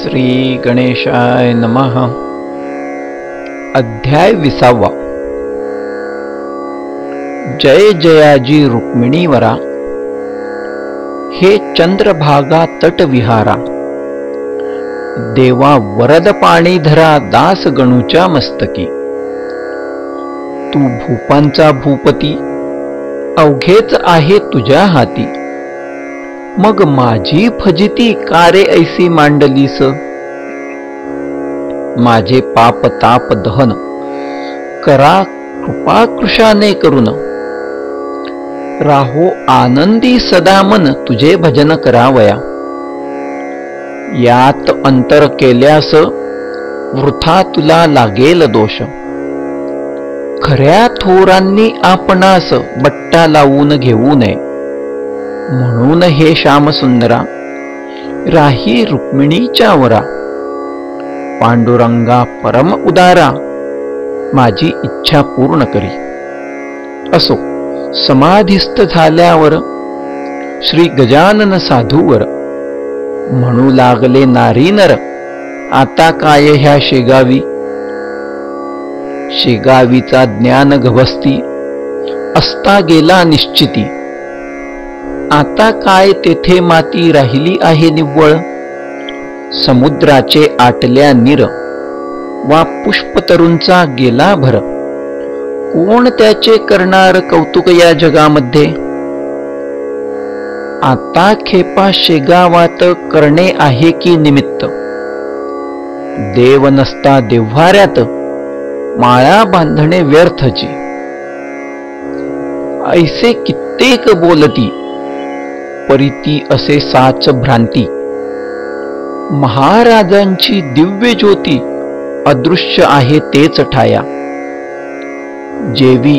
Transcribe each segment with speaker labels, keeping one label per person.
Speaker 1: श्री गणेशाय नमः। अध्याय 20। जय जयाजी रुक्मिणीवरा, हे चंद्रभागा तटविहारा, देवा वरद पाणी धरा दास गणूच्या मस्तकी। तू भूपांचा भूपती, अवघेच आहे तुझ्या हाती, मग माझी फजिती कारे ऐसी मांडलीस। माझे पाप ताप दहन करा कृपा कृशाने करून, राहो आनंदी सदा मन तुझे भजन करावया। यात अंतर केल्यास वृथा तुला लागेल दोष, खऱ्या थोरांनी आपणास बट्टा लावून घेऊ नये। म्हणून हे श्यामसुंदरा, राही रुक्मिणीच्या वरा, पांडुरंगा परम उदारा, माझी इच्छा पूर्ण करी। असो, समाधिस्थ झाल्यावर श्री गजानन साधूवर म्हणू लागले नारी नर, आता काय ह्या शेगावी। शेगावीचा ज्ञान गभस्ती असता गेला निश्चिती, आता काय तेथे माती राहिली आहे निव्वळ। समुद्राचे आटल्या नीर वा पुष्पतरूंचा गेला भर, कोण त्याचे करणार कौतुक या जगामध्ये। आता खेपा शेगावात करणे आहे की निमित्त, देव नसता देव्हाऱ्यात माळा बांधणे व्यर्थची। ऐसे कित्येक बोलती, परिती असे साच भ्रांती। महाराजांची दिव्य ज्योती अदृश्य आहे तेच ठाया। जेवी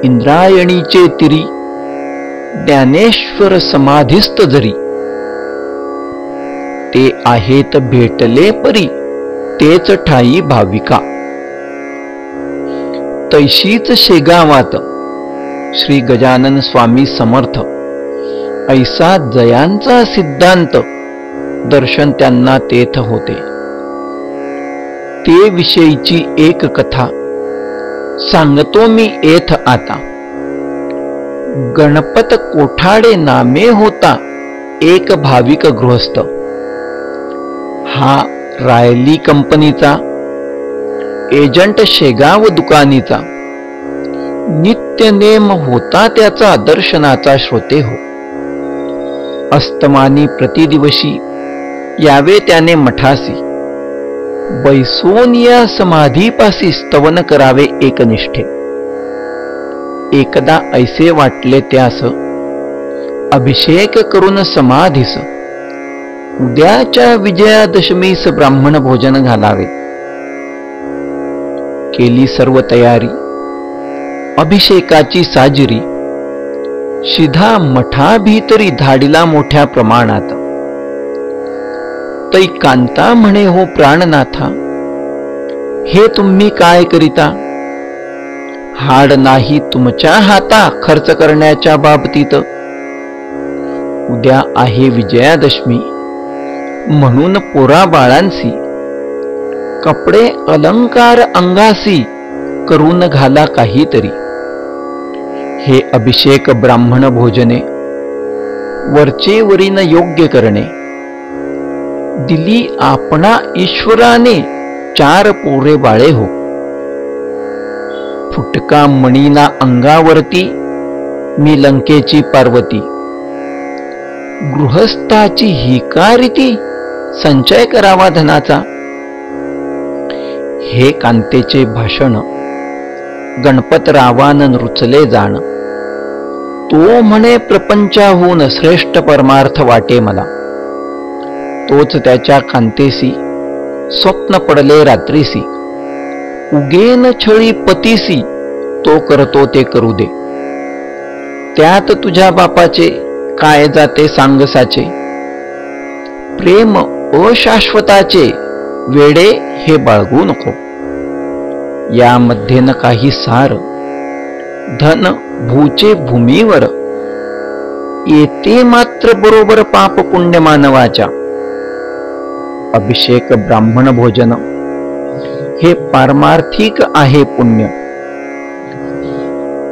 Speaker 1: इंद्रायणीचे तिरी, ज्ञानेश्वर समाधिस्थ जरी। ते आहेत भेटले परी, तेच ठाई भाविका। तैशीच शेगावात श्री गजानन स्वामी समर्थ, ऐसा जयांचा सिद्धांत दर्शन त्यांना तेथ होते। ते विषयीची एक कथा सांगतो मी येथ आता। गणपत कोठाडे नामे होता एक भाविक गृहस्थ। हा रायली कंपनीचा एजंट शेगाव दुकानीचा, नित्य नेम होता त्याचा दर्शनाचा श्रोते हो। अस्तमानी प्रतिदिवशी यावे त्याने मठासी, बैसोन या समाधीपासी स्तवन करावे एकनिष्ठे। एकदा ऐसे वाटले त्यास, अभिषेक करून समाधीस उद्याच्या विजयादशमीस ब्राह्मण भोजन घालावे। केली सर्व तयारी, अभिषेकाची साजिरी, शिधा मठा भीतरी धाडिला मोठ्या प्रमाणात। तै कांता म्हणे, हो प्राणनाथा, हे तुम्ही काय करिता। हाड नाही तुमच्या हाता खर्च करण्याच्या बाबतीत। उद्या आहे विजयादशमी, म्हणून पोरा बाळांसी कपडे अलंकार अंगासी करून घाला काहीतरी। हे अभिषेक ब्राह्मण भोजने वरचे वरीन योग्य करणे। दिली आपणा ईश्वराने 4 पोरे बाळे हो। फुटका मणीना अंगावरती, मी लंकेची पार्वती। गृहस्थाची ही का रीती, संचय करावा धनाचा। हे कांतेचे भाषण गणपतरावान रुचले जाण। तो म्हणे, प्रपंचाहून श्रेष्ठ परमार्थ वाटे मला। तोच त्याच्या कांतेसी स्वप्न पडले रात्रीसी। उगेन छळी पतीसी, तो करतो ते करू दे। त्यात तुझ्या बापाचे काय जाते सांगसाचे। प्रेम अशाश्वताचे, वेडे हे बाळगू नको। यामध्ये न काही सार, धन भूचे भूमीवर। येते मात्र बरोबर पाप पुण्य मानवाच्या। अभिषेक ब्राह्मण भोजन हे पारमार्थिक आहे पुण्य.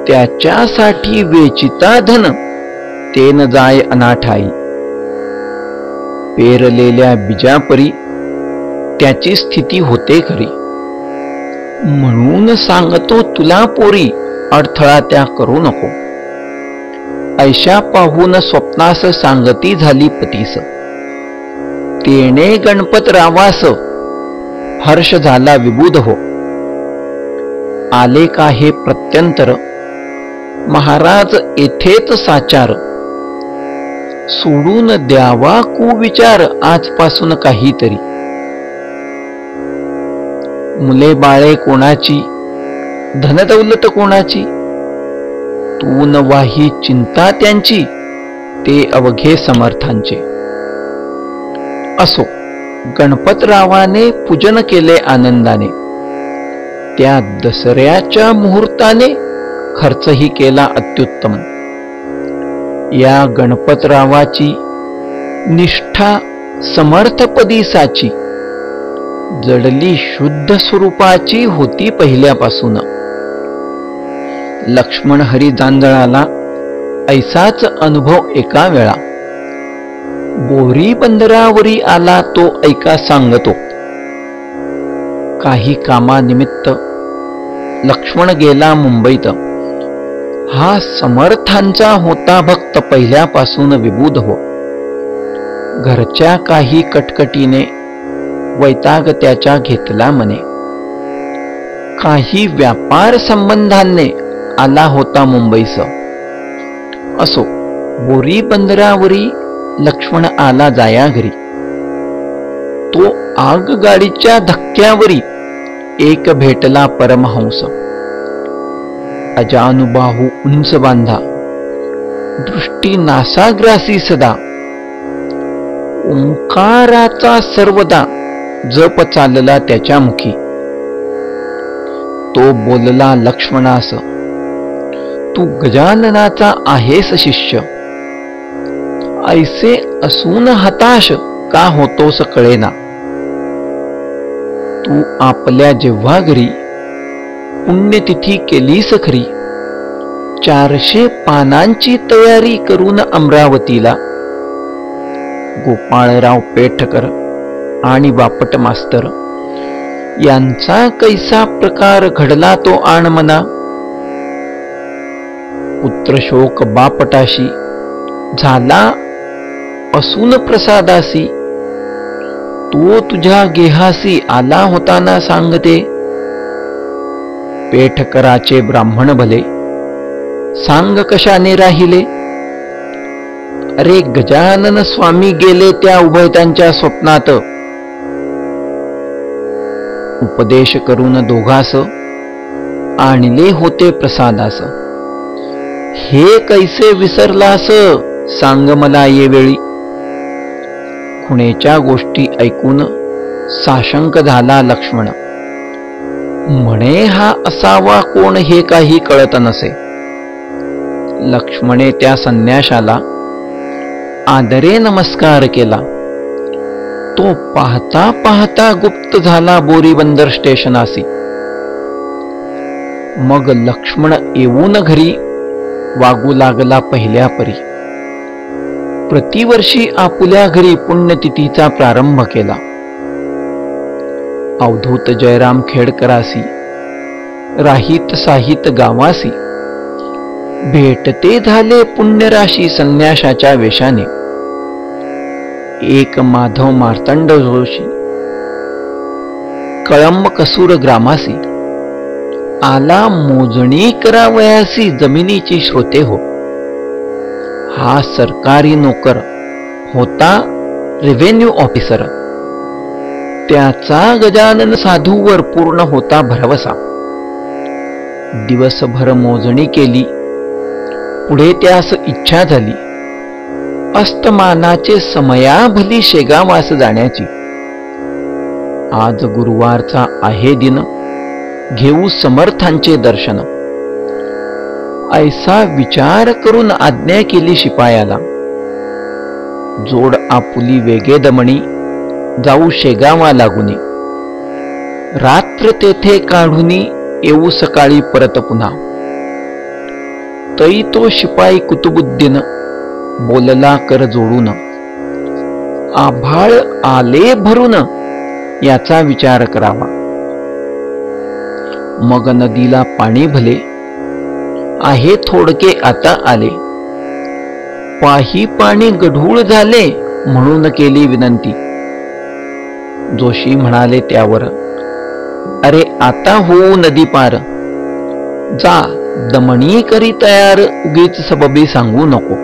Speaker 1: त्याच्यासाठी वेचिता धन ते न जाय अनाठाई. पेरलेल्या बीजापरी त्याची स्थिती होते खरी. म्हणून सांगतो तुला पोरी, अडथळा त्या करू नको. ऐशा पाहून स्वप्नास सांगती झाली पतीस. तेने गणपत रावास हर्ष झाला विबुध हो. आले का हे प्रत्यंतर महाराज येथेच साचार. सोडून द्यावा कुविचार आजपासून काहीतरी. मुले बाळे कोणाची, धनदौलत कोणाची, तू न वाही चिंता त्यांची, ते अवघे समर्थांचे. असो, गणपतरावाने पूजन केले आनंदाने. त्या दसऱ्याच्या मुहूर्ताने खर्चही केला अत्युत्तम. या गणपतरावाची निष्ठा समर्थपदी साची. जडली शुद्ध स्वरूपाची होती पहिल्यापासून. लक्ष्मण हरी जांजळाला ऐसाच अनुभव एका वेळा. बोरी बंदरावरी आला तो ऐका सांगतो. काही कामानिमित्त लक्ष्मण गेला मुंबईत. हा समर्थांचा होता भक्त पहिल्यापासून विबुध हो. घरच्या काही कटकटीने वैताग त्याच्या घेतला मने. काही व्यापार संबंधांनी आला होता मुंबईस. असो, बोरी बंदरावरी लक्ष्मण आला जाया घरी. तो आगगाडीच्या धक्क्यावरी एक भेटला परमहंस. अजानुबाहू उंच बांधा, दृष्टी नासाग्रासी सदा. ओंकाराचा सर्वदा जप चालला त्याच्या मुखी. तो बोलला लक्ष्मणास, तू गजाननाचा आहेस शिष्य. ऐसे असून हताश का होतोस कळेना. तू आपल्या जेव्हा घरी पुण्यतिथी केलीस खरी. 400 पानांची तयारी करून अमरावतीला. गोपाळराव पेठकर आणि बापट मास्तर यांचा कैसा प्रकार घडला तो आणमना. पुत्रशोक बापटाशी झाला असून प्रसादासी. तो तुझ्या गेहासी आला होता ना सांगते. पेठकराचे ब्राह्मण भले सांग कशाने राहिले. अरे गजानन स्वामी गेले त्या उभयतांच्या स्वप्नात. उपदेश करून दोघास आणले होते प्रसादास. हे कैसे विसरलास सांग मला ये वेळी. खुणेच्या गोष्टी ऐकून साशंक झाला लक्ष्मण. म्हणे हा असावा कोण हे काही कळत नसे. लक्ष्मणे त्या संन्याशाला आदरे नमस्कार केला. तो पाहता पाहता गुप्त झाला बोरी बंदर स्टेशनासी. मग लक्ष्मण येऊन घरी वागू लागला पहिल्या परी. प्रतिवर्षी आपुल्या घरी पुण्यतिथीचा प्रारंभ केला. अवधूत जयराम खेडकरासी राहित साहित गावासी. भेटते झाले पुण्यराशी संन्याशाच्या वेशाने. एक माधव मार्तंड जोशी कळंब कसूर ग्रामासी. आला मोजणी करावयासी जमिनीची श्रोते हो. हा सरकारी नोकर होता रेव्हेन्यू ऑफिसर. त्याचा गजानन साधूवर पूर्ण होता भरवसा. दिवसभर मोजणी केली. पुढे त्यास इच्छा झाली अस्तमानाचे समयाभली शेगावास जाण्याची. आज गुरुवारचा आहे दिन, घेऊ समर्थांचे दर्शन. ऐसा विचार करून आज्ञा केली शिपायाला. जोड आपुली वेगे दमणी जाऊ शेगावा लागुनी, रात्र तेथे काढुनी येऊ सकाळी परत पुन्हा. तई तो शिपाई कुतुबुद्दीन बोलला कर जोडून, आभाळ आले भरून याचा विचार करावा. मग नदीला पाणी भले, आहे थोडके आता आले. पाही पाणी गढूळ झाले म्हणून केली विनंती. जोशी म्हणाले त्यावर, अरे आता होऊ नदी पार, जा दमणी करी तयार, उगीच सबबी सांगू नको.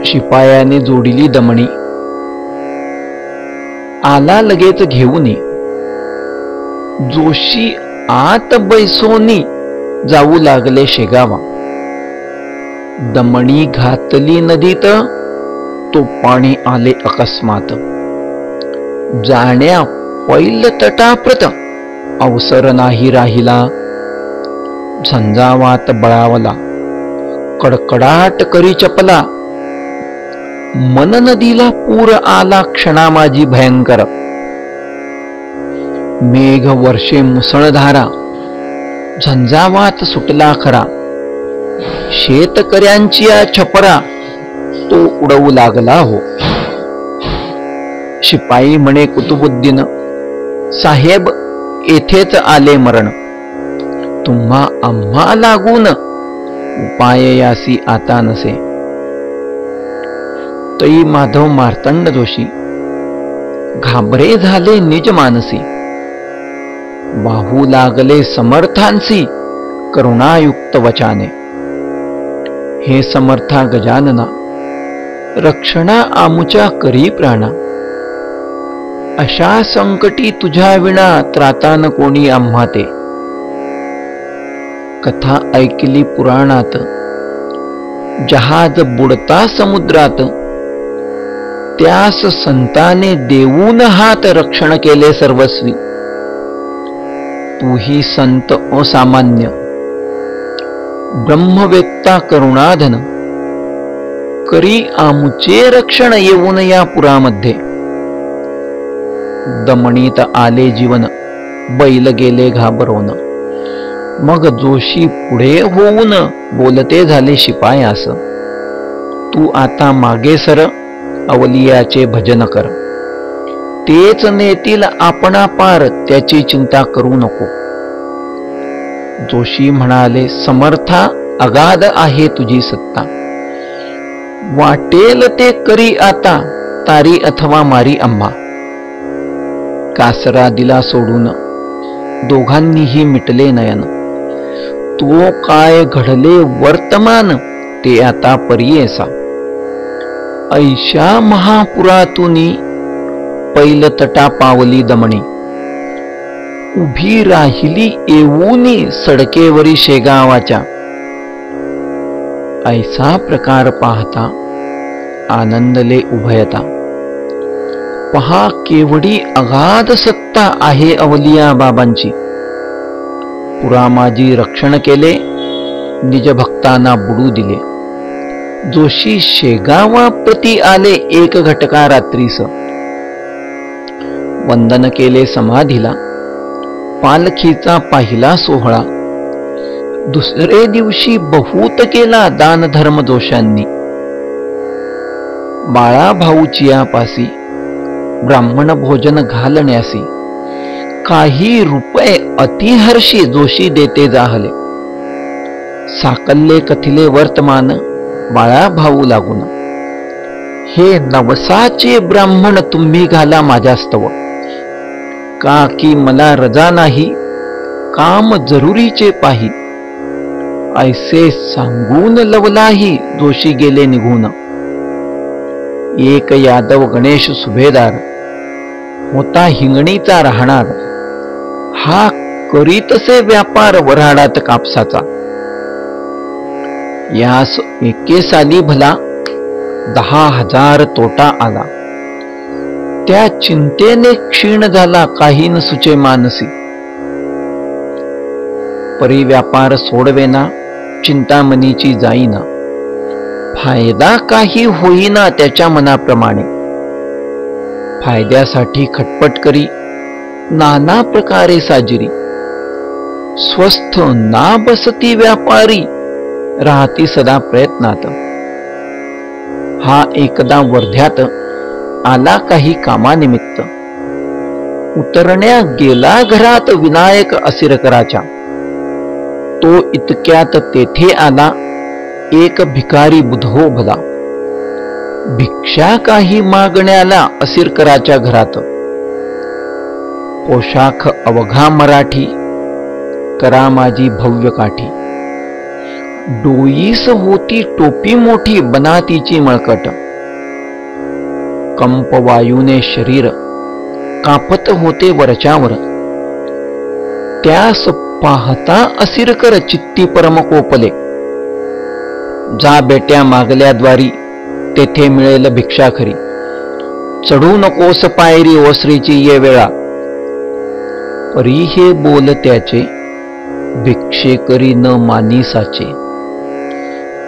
Speaker 1: शिपायाने जोडिली दमणी, आला लगेच घेऊनी. जोशी आत बैसोनी जाऊ लागले शेगावा. दमणी घातली नदीत, तो पाणी आले अकस्मात. जाण्या पैल तटाप्रत अवसर नाही राहिला. झंझावात बळावला, कडकडाट करी चपला. मन नदीला पूर आला क्षणा माझी भयंकर. मेघ वर्षे मुसळधारा, झंझावात सुटला खरा. शेतकऱ्यांची या छपरा, तो उडवू लागला हो. शिपाई म्हणे कुतुबुद्दीन, साहेब येथेच आले मरण. तुम्हा आम्हा लागून उपाय यासी आता नसे. तई माधव मार्तंड जोशी घाबरे झाले निज मानसी. वाहू लागले समर्थांसी करुणायुक्त वचाने. हे समर्था गजानना, रक्षणा आमुच्या करी प्राणा. अशा संकटी तुझ्या विना त्राता न कोणी आम्हा ते. कथा ऐकली पुराणात, जहाज बुडता समुद्रात. त्यास संताने देऊन हात रक्षण केले सर्वस्वी. तूही संत असामान्य, ब्रह्मवेत्ता करुणाधन. करी आमुचे रक्षण येऊन या पुरामध्ये. दमणीत आले जीवन, बैल गेले घाबरवून. मग जोशी पुढे होऊन बोलते झाले शिपायास, तू आता मागे सर, अवलियाचे भजन कर. तेच नेतील आपणा पार, त्याची चिंता करू नको. जोशी म्हणाले, समर्था अगाध आहे तुझी सत्ता. वाटेल ते करी आता, तारी अथवा मारी आम्हा. कासरा दिला सोडून, दोघांनीही मिटले नयन. तो काय घडले वर्तमान, ते आता परियेसा. ऐशा महापुरातुनी पैल तटा पावली दमणी. उभी राहिली येऊनी सडकेवरी शेगावाच्या. ऐसा प्रकार पाहता आनंदले उभयता. पहा केवढी अगाध सत्ता आहे अवलिया बाबांची. पुरामाजी रक्षण केले, निज भक्तांना बुडू दिले. जोशी शेगावा प्रती आले एक घटका रात्रीस. वंदन केले समाधीला, पालखीचा पाहिला सोहळा. दुसरे दिवशी बहुत केला दान धर्म जोशांनी. बाळा भाऊचिया पासी ब्राह्मण भोजन घालण्यासी. काही रुपये अतिहर्षी जोशी देते जाहले. साकल्ले कथिले वर्तमान, बाळा भाऊ लागून. हे नवसाचे ब्राह्मण तुम्ही घाला माझ्यास्तव. का की मला रजा नाही, काम जरुरीचे पाही. ऐसे सांगून लवलाही जोशी गेले निघून. एक यादव गणेश सुभेदार होता हिंगणीचा राहणार. हा करीतसे व्यापार वऱ्हाडात कापसाचा. यास एके साली भला 10,000 तोटा आला. त्या चिंतेने क्षीण झाला काही न सुचे मानसी. परी व्यापार सोडवेना, चिंतामणीची जाईना. फायदा काही होईना त्याच्या मनाप्रमाणे. फायद्यासाठी खटपट करी नाना प्रकारे साजिरी. स्वस्थ ना बसती व्यापारी राहती सदा प्रयत्नात. हा एकदा वर्ध्यात आला काही कामानिमित्त. उतरण्या गेला घरात विनायक असिरकराच्या. तो इतक्यात तेथे आला एक भिकारी बुधो भला. भिक्षा काही मागण्याला असिरकराच्या घरात. पोशाख अवघा मराठी करा माझी भव्य काठी. डोईस होती टोपी मोठी बनातीची मळकट. कंपवायूने शरीर कापत होते वरच्यावर. त्यास पाहता असिरकर चित्ती परम कोपले. जा बेट्या मागल्या द्वारी तेथे मिळेल भिक्षा खरी. चढू नकोस पायरी ओसरीची ये वेळा. परी हे बोल त्याचे भिक्षेकरी न मानीसाचे.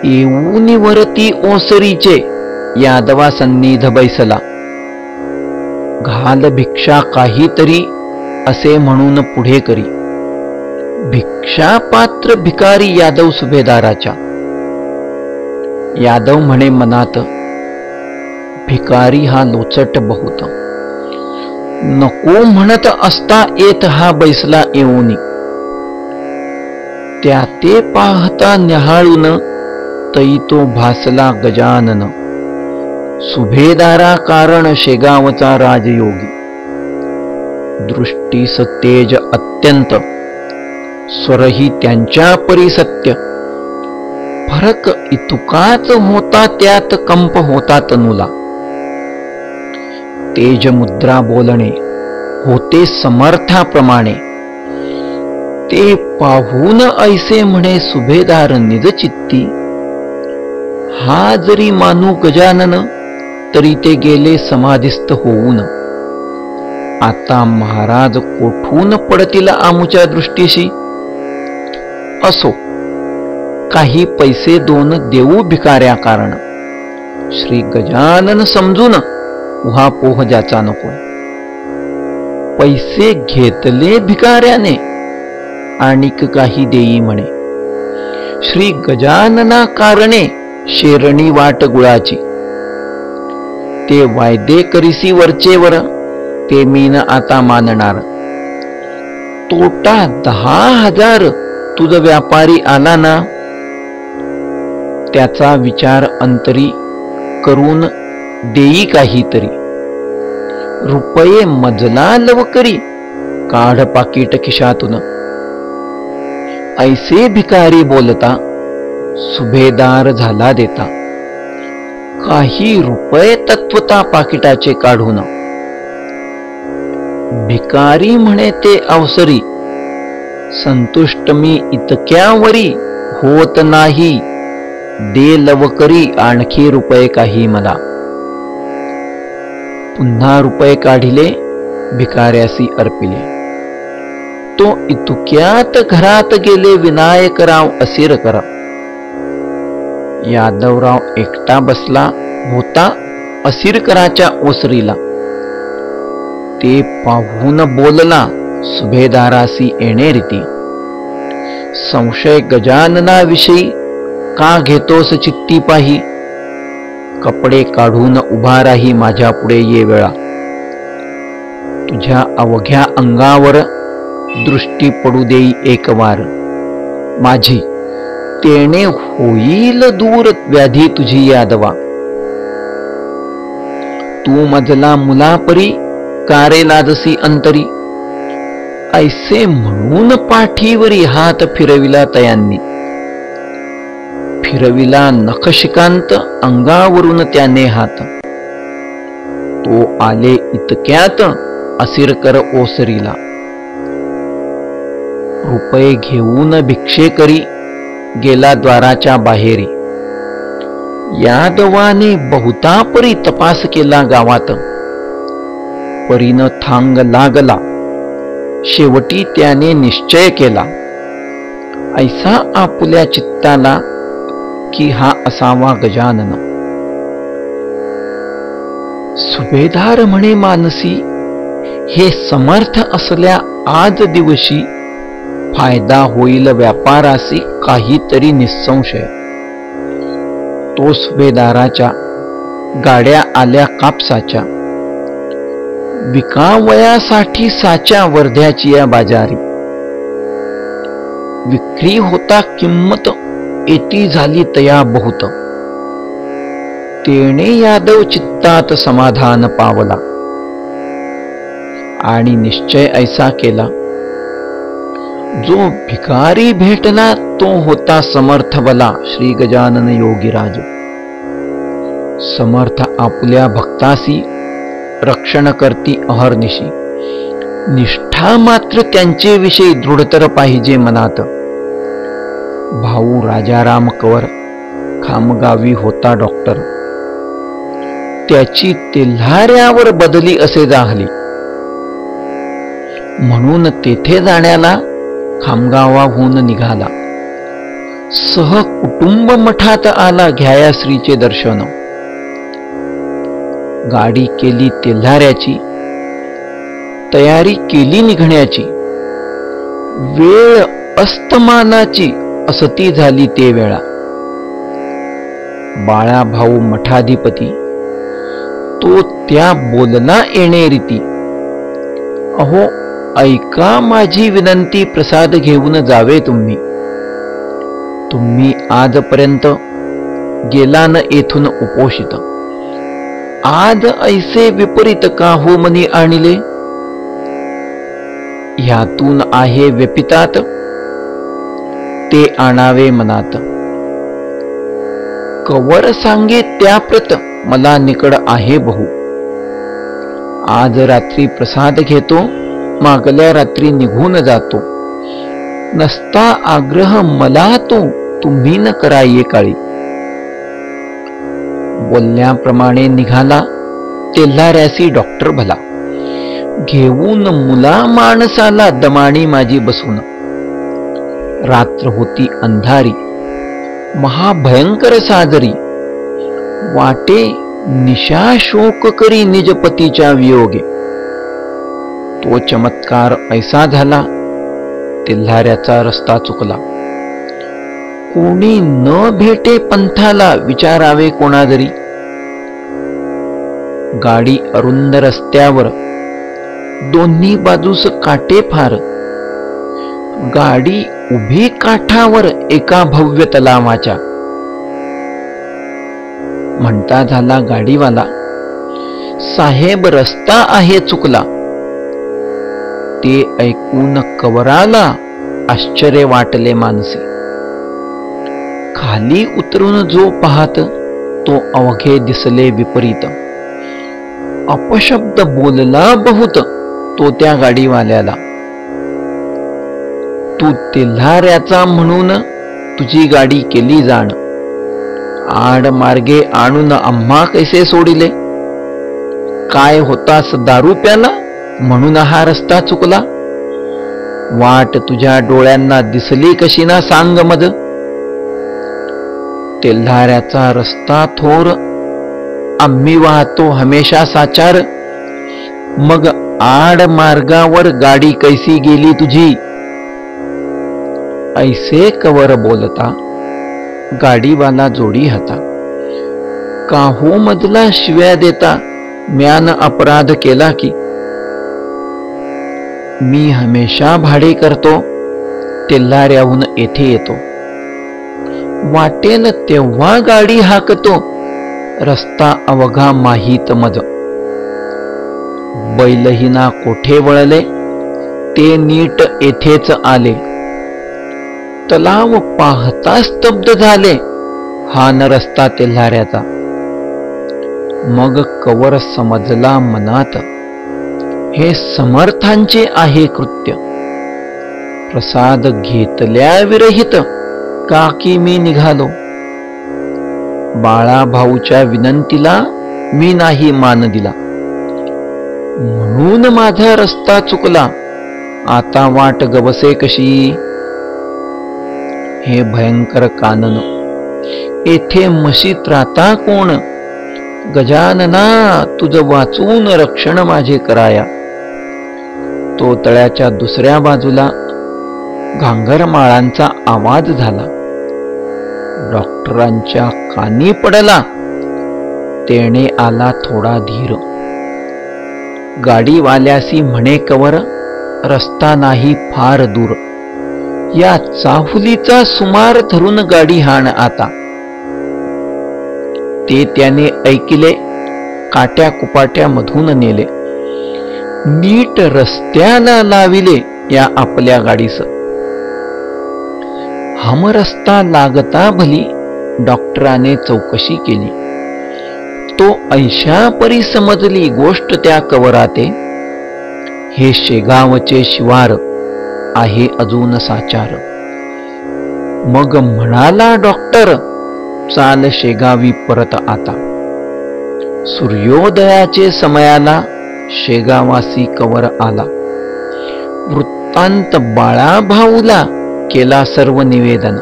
Speaker 1: येऊन वरती ओसरीचे यादवा सन्निध बैसला. घाल भिक्षा काहीतरी असे म्हणून पुढे करी. भिक्षा पात्र भिकारी यादव सुभेदाराच्या. यादव म्हणे मनात भिकारी हा लोचट बहुत. नको म्हणत असता येत हा बैसला येऊनी. त्या ते पाहता निहाळून तई तो भासला गजानन. सुभेदारा कारण शेगावचा राजयोगी. दृष्टीस तेज अत्यंत स्वरही त्यांच्या परी सत्य. फरक इतुकाच होता त्यात कंप होता तनुला. तेज मुद्रा बोलणे होते समर्थाप्रमाणे. ते पाहून ऐसे म्हणे सुभेदार निज चित्ती. हा जरी मानू गजानन तरी ते गेले समाधिस्थ होऊन. आता महाराज कोठून पडतील आमुच्या दृष्टीशी. असो काही पैसे दोन देऊ भिकाऱ्या कारण. श्री गजानन समजून उहापोह ज्याचा नको. पैसे घेतले भिकाऱ्याने आणिक काही देई म्हणे. श्री गजानना कारणे शेरणी वाट गुळाची. ते वायदे करिसी वरचेवर ते मीन आता मानणार. तोटा 10,000 तुझ व्यापारी आला ना. त्याचा विचार अंतरी करून देई काहीतरी. रुपये मजला लवकरी काढ पाकिट खिशातून. ऐसे भिकारी बोलता सुभेदार झाला देता. काही रुपये तत्वता पाकिटाचे काढून. भिकारी म्हणे ते अवसरी संतुष्ट मी इतक्यावरी होत नाही. दे लवकरी आणखी रुपये काही मला. पुन्हा रुपये काढिले भिकाऱ्यासी अर्पिले. तो इतक्यात घरात गेले विनायकराव असिरकर. यादवराव एकटा बसला होता असिरकराच्या ओसरीला. ते पाहून बोलला सुभेदारासी येणे रीती. संशय गजाननाविषयी का घेतोस चित्ती पाही. कपडे काढून उभा राही माझ्या पुढे ये वेळा. तुझ्या अवघ्या अंगावर दृष्टी पडू देई एक वार. माझी तेणे होईल दूर व्याधी तुझी यादवा. तू मजला मुलापरी कारे लाजसी अंतरी. ऐसे म्हणून पाठीवरी हात फिरविला तयांनी. फिरविला नखशिकांत अंगावरून त्याने हात. तो आले इतक्यात असिरकर ओसरीला. रुपये घेऊन भिक्षेकरी गेला द्वाराच्या बाहेरी. यादवाने बहुतापरी तपास केला गावात. परीनं थांग लागला. शेवटी त्याने निश्चय केला. ऐसा आपुल्या चित्ताला की हा असावा गजानन. सुभेदार म्हणे मानसी, हे समर्थ असल्या आज दिवशी फायदा होईल व्यापारासी काहीतरी निसंशय. तो सुभेदाराच्या गाड्या आल्या कापसाच्या, विकावयासाठी साच्या वर्ध्याची या बाजारी. विक्री होता किंमत एटी झाली तया बहुत. तेणे यादव चित्तात समाधान पावला आणि निश्चय ऐसा केला, जो भिकारी भेटला तो होता समर्थ बला श्री गजानन योगीराज. समर्थ आपल्या भक्तासी रक्षण करती अहर्निशी. निष्ठा मात्र त्यांचे विषयी दृढतर पाहिजे मनात. भाऊ राजाराम कवर खामगावी होता डॉक्टर. त्याची तेल्हाऱ्यावर बदली असे जाहली, म्हणून तेथे जाण्याला खामगावाहून निघाला. सहकुटुंब मठात आला घ्याया श्रीचे दर्शन. गाडी केली तेल्हाऱ्याची, तयारी केली निघण्याची. वेळ अस्तमानाची असती झाली ते वेळा. बाळा भाऊ मठाधिपती तो त्या बोलला येणे रीती. अहो ऐका माझी विनंती, प्रसाद घेऊन जावे तुम्ही. तुम्ही आजपर्यंत गेला न येथून उपोषित. आज ऐसे विपरीत का हो मनी आणले. ह्यातून आहे व्यपितात ते आणावे मनात. कवर सांगे त्याप्रत मला निकड आहे बहु. आज रात्री प्रसाद घेतो, मागल्या रात्री निघून जातो. नसता आग्रह मला तो तुम्ही न करा ये काळी. बोलण्याप्रमाणे निघाला तेल्हाऱ्यासी डॉक्टर भला. घेऊन मुला माणसाला दमाणी माझी बसून. रात्र होती अंधारी, महाभयंकर साजरी. वाटे निशा शोक करी निजपतीच्या वियोगे. तो चमत्कार ऐसा झाला, तेल्हाऱ्याचा रस्ता चुकला. कोणी न भेटे पंथाला, विचारावे कोणाजरी. गाडी अरुंद रस्त्यावर, दोन्ही बाजूस काटे फार. गाडी उभी काठावर एका भव्य तलावाच्या. म्हणता झाला गाडीवाला, साहेब रस्ता आहे चुकला. ते ऐकून कवराला आश्चर्य वाटले मानसी. खाली उतरून जो पाहत तो अवघे दिसले विपरीत. अपशब्द बोलला बहुत तो त्या गाडीवाल्याला. तू तेल्हाऱ्याचा म्हणून तुझी गाडी केली जाण. आड मार्गे आणून आम्हा कैसे सोडिले. काय होतास दारू प्याला म्हणून हा रस्ता चुकला. वाट तुझ्या डोळ्यांना दिसली कशी ना सांग मद. तेल्हाऱ्याचा रस्ता थोर, आम्ही वाहतो हमेशा साचार. मग आड मार्गावर गाडी कैसी गेली तुझी. ऐसे कवर बोलता गाडीवाला जोडी होता. काहो मधला शिव्या देता, म्यान अपराध केला की. मी हमेशा भाडे करतो, तेल्हाऱ्याहून येथे येतो. वाटेल तेव्हा गाडी हाकतो, रस्ता अवघा माहीत मज. बैलहीना कोठे वळले, ते नीट येथेच आले. तलाव पाहता स्तब्ध झाले, हा न रस्ता तेल्हाऱ्याचा. मग कवर समजला मनात, हे समर्थांचे आहे कृत्य. प्रसाद घेतल्या विरहित का की मी निघालो. बाळा भाऊच्या विनंतीला मी नाही मान दिला, म्हणून माझा रस्ता चुकला. आता वाट गवसे कशी. हे भयंकर कानन येथे मशीत राहता कोण? गजानना तुझ वाचून रक्षण माझे कराया. तो तळ्याच्या दुसऱ्या बाजूला घांगरमाळांचा आवाज झाला. डॉक्टरांच्या कानी पडला. तेणे आला थोडा धीर. गाडीवाल्यासी म्हणे कवर, रस्ता नाही फार दूर. या चाहुलीचा सुमार धरून गाडी हाण आता. ते त्याने ऐकिले, काट्या कुपाट्या मधून नेले. नीट रस्त्याला लाविले या आपल्या गाडीस. हमरस्ता लागता भली डॉक्टराने चौकशी केली. तो ऐशा परी समजली गोष्ट त्या कवराते. हे शेगावचे शिवार आहे अजून साचार. मग म्हणाला डॉक्टर, चाल शेगावी परत आता. सूर्योदयाचे समयाला शेगावासी कवर आला. वृत्तांत बाळाभाऊला केला सर्व निवेदन.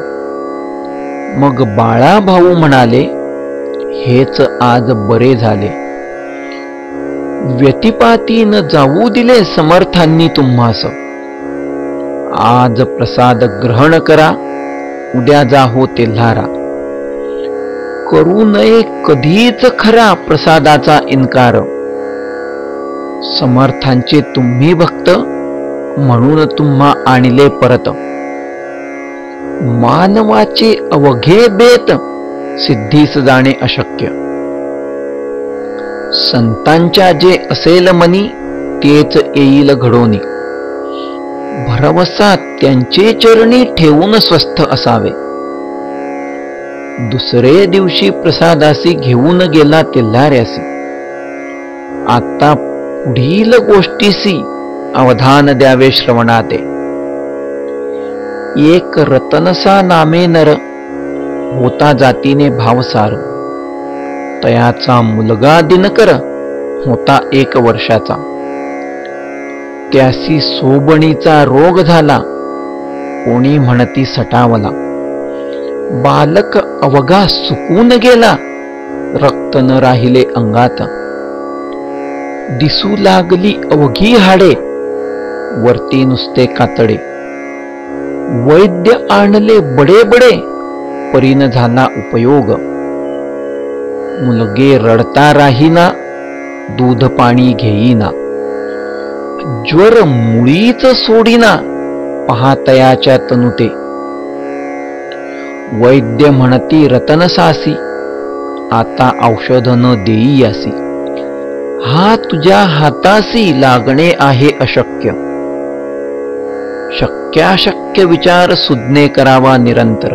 Speaker 1: मग बाळाभाऊ म्हणाले, हेच आज बरे झाले. व्यतिपाती न जाऊ दिले समर्थांनी तुम्हास. आज प्रसाद ग्रहण करा, उद्या जा हो तेल्हारा. करू नये कधीच खरा प्रसादाचा इन्कार. समर्थांचे तुम्ही भक्त, म्हणून तुम्हा आणले परत. मानवाचे अवघे बेत, सिद्धीस जाणे अशक्य. संतांच्या जे असेल मनी, तेच येईल घडोनी. भरवसा त्यांचे चरणी ठेवून स्वस्थ असावे. दुसरे दिवशी प्रसादासी घेऊन गेला तेल्हाऱ्यासी. आता पुढील गोष्टीसी अवधान द्यावे श्रवणाते. एक रतनसा नामे नर, होता जातीने भावसार. तयाचा मुलगा दिनकर होता 1 वर्षाचा. त्यासी सोबणीचा रोग झाला, कोणी म्हणती सटावला. बालक अवघा सुकून गेला, रक्त न राहिले अंगात. दिसू लागली अवघी हाडे, वरती नुसते कातडे. वैद्य आणले बडे बडे, परीन झाला उपयोग. मुलगे रडता राहीना, दूध पाणी घेईना. ज्वर मुळीच सोडीना, पहातयाच्या तनुते. वैद्य म्हणती रतनसासी, आता औषध न देईयासी. हा तुझ्या हातासी लागणे आहे अशक्य. शक्याशक्य विचार सुज्ञे करावा निरंतर.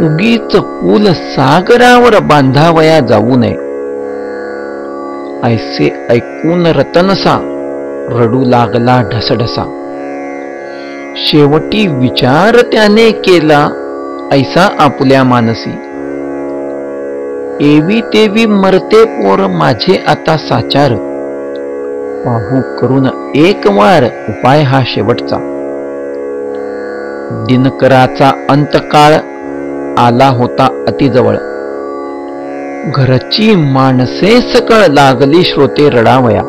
Speaker 1: उगीच पूल सागरावर बांधावया जाऊ नये. ऐसे ऐकून रतनसा रडू लागला ढसढसा. शेवटी विचार त्याने केला ऐसा आपुल्या मानसी. एवी तेवी मरते पोर माझे आता साचार. पाहू करून एक वार उपाय हा शेवटचा. दिनकराचा अंतकाळ आला होता अतिजवळ. घरची माणसे सकळ लागली श्रोते रडावया.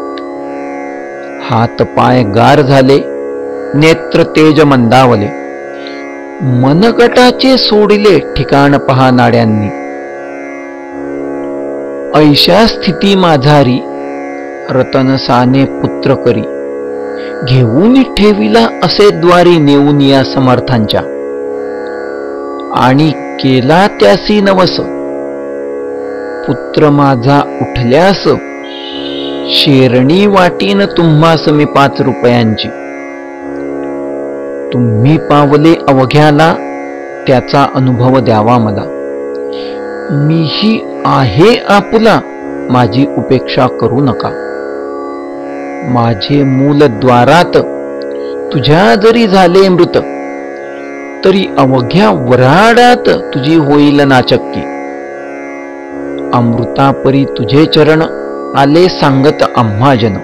Speaker 1: हात पाय गार झाले, नेत्र तेज मंदावले. मनगटाचे सोडिले ठिकाण पहा नाड्यांनी. ऐशा स्थिती माझारी रतनसाने पुत्र करी. घेऊन ठेविला असे द्वारी नेऊन या समर्थांच्या. आणि केला त्यासी नवस. पुत्र माझा उठल्यास शेरणी वाटीन तुम्हास मी 5 रुपयांची. तुम्ही पावले अवघ्याला, त्याचा अनुभव द्यावा मला. मीही आहे आपुला, माझी उपेक्षा करू नका. माझे मूल द्वारात तुझ्या जरी झाले मृत, तरी अवघ्या वराडात तुझी होईल नाचक्की. अमृतापरी तुझे चरण आले सांगत आम्हा जन.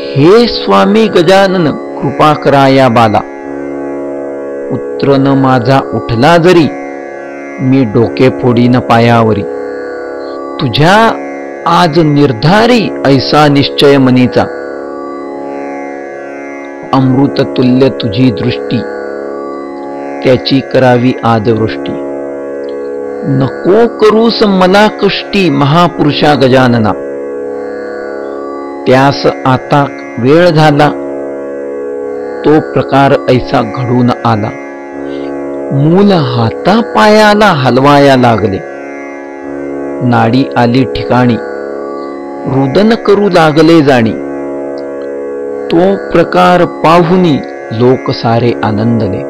Speaker 1: हे स्वामी गजानन कृपा करा या बाला. पुत्र न माझा उठला जरी, मी डोके फोडीन पायावरी, तुझ्या आज निर्धारी ऐसा निश्चय मनीचा. अमृत तुल्य तुझी दृष्टी, त्याची करावी आज वृष्टी. नको करूस मला कष्टी महापुरुषा गजानना, त्यास आता वेळ झाला, तो प्रकार ऐसा घडून आला. मूल हाता पायाला हलवाया लागले, नाडी आली ठिकाणी, रुदन करू लागले जाणी. तो प्रकार पाहुनी लोक सारे आनंदले.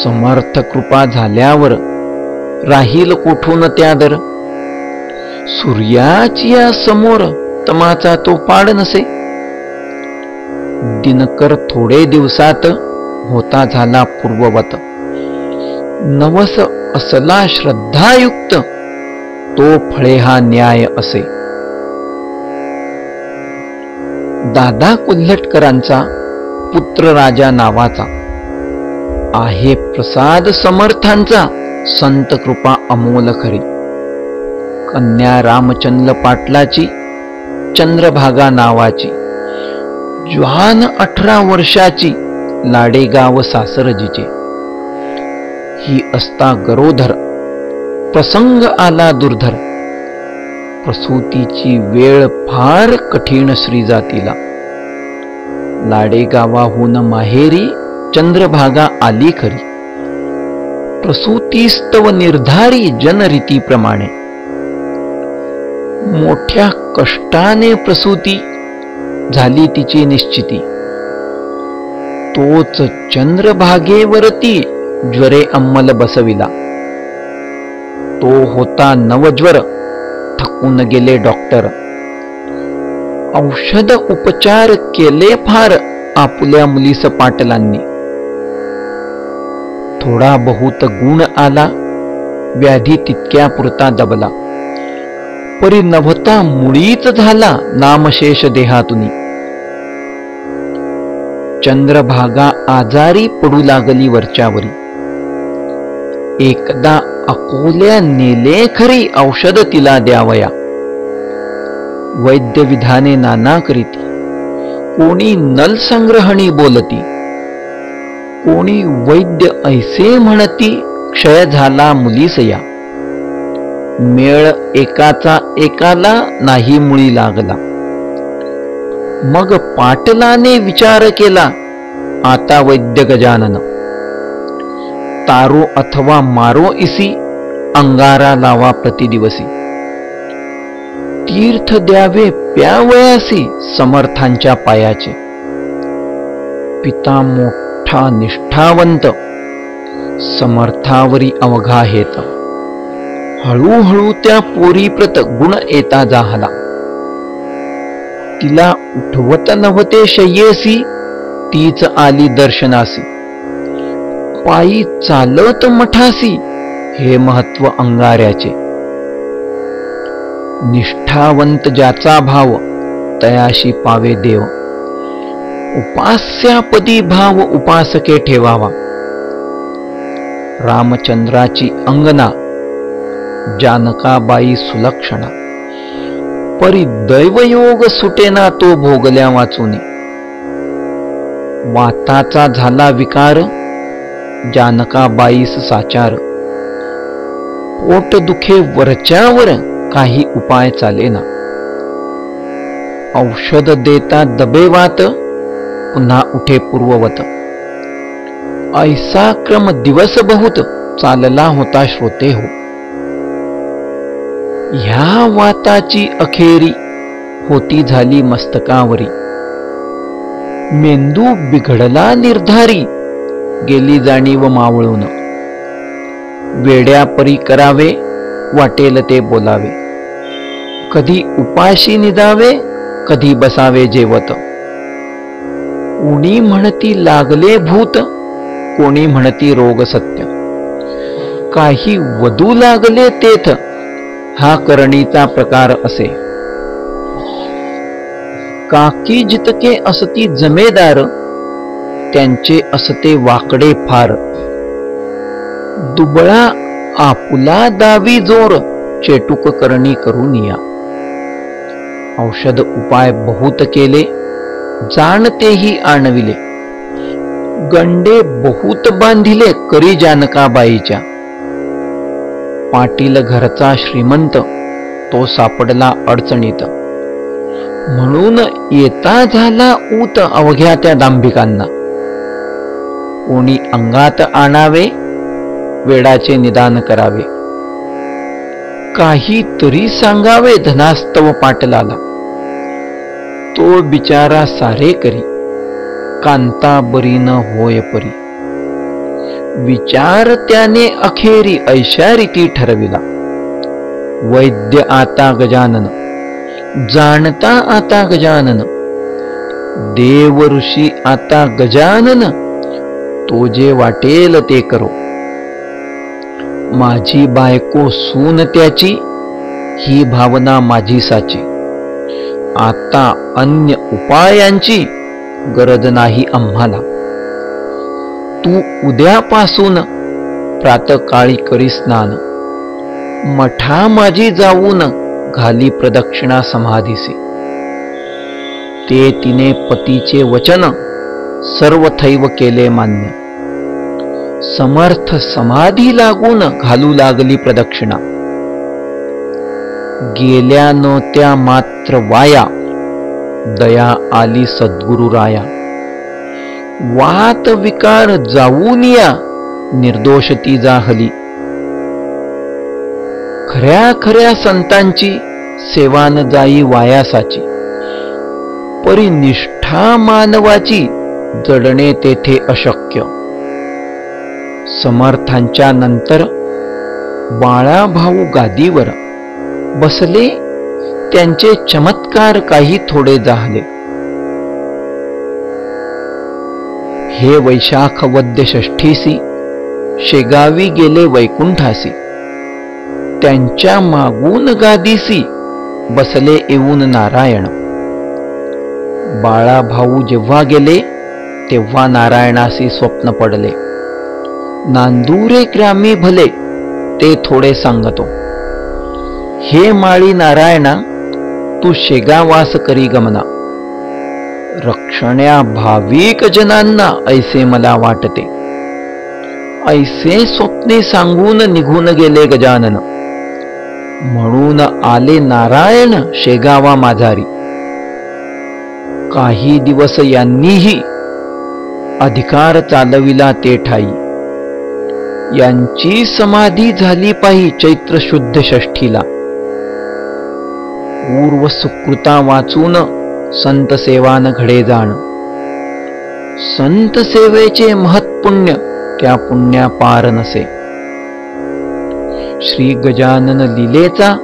Speaker 1: समर्थ कृपा झाल्यावर राहील कोठून त्यादर, सूर्याची या समोर तमाचा तो पाड नसे. दिनकर थोडे दिवसात होता झाला पूर्ववत, नवस असला श्रद्धायुक्त, तो फळे हा न्याय असे. दादा कोल्हटकरांचा पुत्र राजा नावाचा, आहे प्रसाद समर्थांचा, संत कृपा अमोल खरी. कन्या रामचंद्र पाटलाची, चंद्रभागा नावाची, ज्वान 18 वर्षाची, लाडेगाव सासरजीचे. ही असता गरोधर, प्रसंग आला दुर्धर, प्रसूतीची वेळ फार कठीण श्रीजातीला. लाडेगावाहून माहेरी चंद्रभागा आली खरी, प्रसूतीस्तव निर्धारी जनरीतीप्रमाणे. मोठ्या कष्टाने प्रसूती झाली तिची निश्चिती. तोच चंद्रभागेवरती ज्वरे अंमल बसविला. तो होता नवज्वर, थकून गेले डॉक्टर. औषध उपचार केले फार आपुल्या मुलीस पाटलांनी. थोडा बहुत गुण आला, व्याधी तितक्या पुरता दबला. परी नभता मुळीच झाला नामशेष देहातुनी. चंद्रभागा आजारी पडू लागली वरच्यावरी. एकदा अकोल्या नेले खरी औषध तिला द्यावया. वैद्य विधाने नाना करीती, कोणी नल संग्रहणी बोलती, कोणी वैद्य ऐसे म्हणती, क्षय झाला मुलीसया. मेळ एकाचा एकाला नाही मुळी लागला. मग पाटलाने विचार केला, आता वैद्य गजानन. तारो अथवा मारो इसी, अंगारा लावा प्रतिदिवसी. तीर्थ द्यावे प्यावयासी समर्थांच्या पायाचे. पिता मोठा निष्ठावंत, समर्थावरी अवघा हेत. हळूहळू त्या पोरीप्रत गुण येता जाहला. तिला उठवत नव्हते शय्येसी, तीच आली दर्शनासी. पायी चालत मठासी, हे महत्व अंगाऱ्याचे. निष्ठावंत ज्याचा भाव, तयाशी पावे देव. उपास्यापदी भाव उपासके ठेवावा. रामचंद्राची अंगना, जानकाबाई सुलक्षणा. परी दैवयोग सुटेना तो भोगल्या वाचुनी. वाताचा झाला विकार, जानकाबाईस साचार. पोट दुखे वरच्यावर, काही उपाय चालेना. औषध देता दबेवात, पुन्हा उठे पूर्ववत. ऐसा क्रम दिवस बहुत चालला होता श्रोते हो. ह्या वाताची अखेरी होती झाली मस्तकावरी. मेंदू बिघडला निर्धारी, गेली जाणीव मावळून. वेड्यापरी करावे, वाटेल ते बोलावे. कधी उपाशी निदावे, कधी बसावे जेवत. कोणी म्हणती लागले भूत, कोणी म्हणती रोग सत्य. काही वधू लागले तेथ, हा करणीचा प्रकार असे. काकी जितके असती जमेदार, त्यांचे असते वाकडे फार. दुबळा आपुला दावी जोर चेटुक करणी करून या. औषध उपाय बहुत केले जाणतेही आणविले. गंडे बहुत बांधिले करी जानकाबाईच्या. पाटील घरचा श्रीमंत तो सापडला अडचणीत. म्हणून येता झाला ऊत अवघ्या त्या दांभिकांना. कोणी अंगात आणावे वेडाचे निदान करावे. काही तरी सांगावे धनास्तव पाटलाला. तो बिचारा सारे करी कांता बरी न होय परी. विचार त्याने अखेरी ऐशा रीती ठरविला. वैद्य आता गजानन जाणता आता गजानन. देव ऋषी आता गजानन तो जे वाटेल ते करो. माझी बायको सून त्याची ही भावना माझी साची. आता अन्य उपायांची गरज नाही आम्हाला. तू उद्यापासून प्रातकाळी करी स्नान. मठा माझी जाऊन घाली प्रदक्षिणा समाधीसी. ते तिने पतीचे वचन सर्वथैव केले मान्य. समर्थ समाधी लागून घालू लागली प्रदक्षिणा. गेल्या नव्हत्या मात्र वाया दया आली सद्गुरु राया. वात विकार जाऊन या निर्दोष ती जाहली. खऱ्या खऱ्या संतांची सेवा न जाई वायासाची. परी निष्ठा मानवाची जडणे तेथे अशक्य. समर्थांच्या नंतर बाळाभाऊ गादीवर बसले. त्यांचे चमत्कार काही थोडे जाहले. हे वैशाख वद्य षष्ठीसी शेगावी गेले वैकुंठासी. त्यांच्या मागून गादीसी बसले येऊन नारायण. बाळाभाऊ जेव्हा गेले तेव्हा नारायणासी स्वप्न पडले. नांदुरे ग्रामी भले ते थोडे सांगतो. हे माळी नारायणा तू शेगावास करी गमना. रक्षण्या भाविक जनांना ऐसे मला वाटते. ऐसे स्वप्ने सांगून निघून गेले गजानन. म्हणून आले नारायण शेगावा माझारी. काही दिवस यांनीही अधिकार चालविला ते ठाई. यांची समाधी झाली पाही चैत्र शुद्ध षष्ठीला. पूर्व सुकृता वाचून संत सेवान घडे जाण. संत सेवेचे महत्पुण्य त्या पुण्या पार नसे. श्री गजानन लीलेचा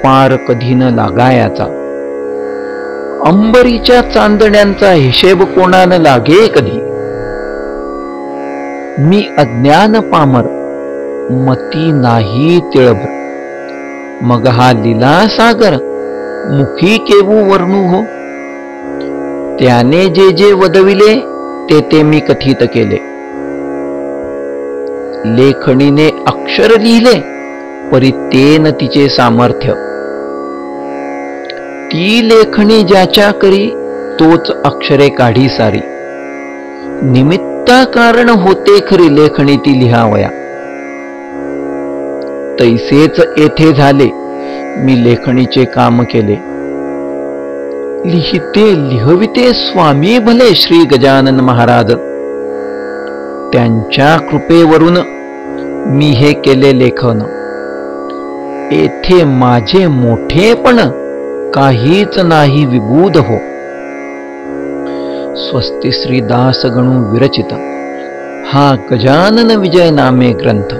Speaker 1: पार कधी न लागायाचा. अंबरीच्या चांदण्यांचा हिशेब कोणाला लागे कधी. मी अज्ञान पामर मती नाही तिळभर. मग हा लीला सागर मुखी केवू वर्णू हो. त्याने जे जे वदविले ते ते मी कथित केले. लेखणीने अक्षर लिहिले परी तेन तिचे सामर्थ्य. ती लेखणी ज्याच्या करी तोच अक्षरे काढी सारी. निमित्ता कारण होते खरी लेखणी ती लिहावया. तैसेच येथे झाले मी लेखणीचे काम केले. लिहिते लिहविते स्वामी भले श्री गजानन महाराज. त्यांच्या कृपेवरून मी हे केले लेखन. येथे माझे मोठेपण काहीच नाही विबूध हो. स्वस्ती श्री दास गणू विरचित हा गजानन विजय नामे ग्रंथ.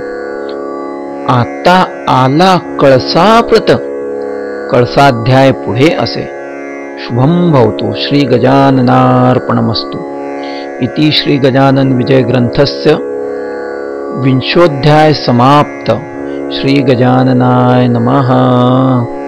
Speaker 1: आता आला कळसाप्रत कळसाध्याय पुढे असे. शुभम भवतु. श्री गजाननार्पणमस्तु. इति श्री गजानन विजय ग्रंथस्य 20ोऽध्याय समाप्त. श्री गजाननाय नमः.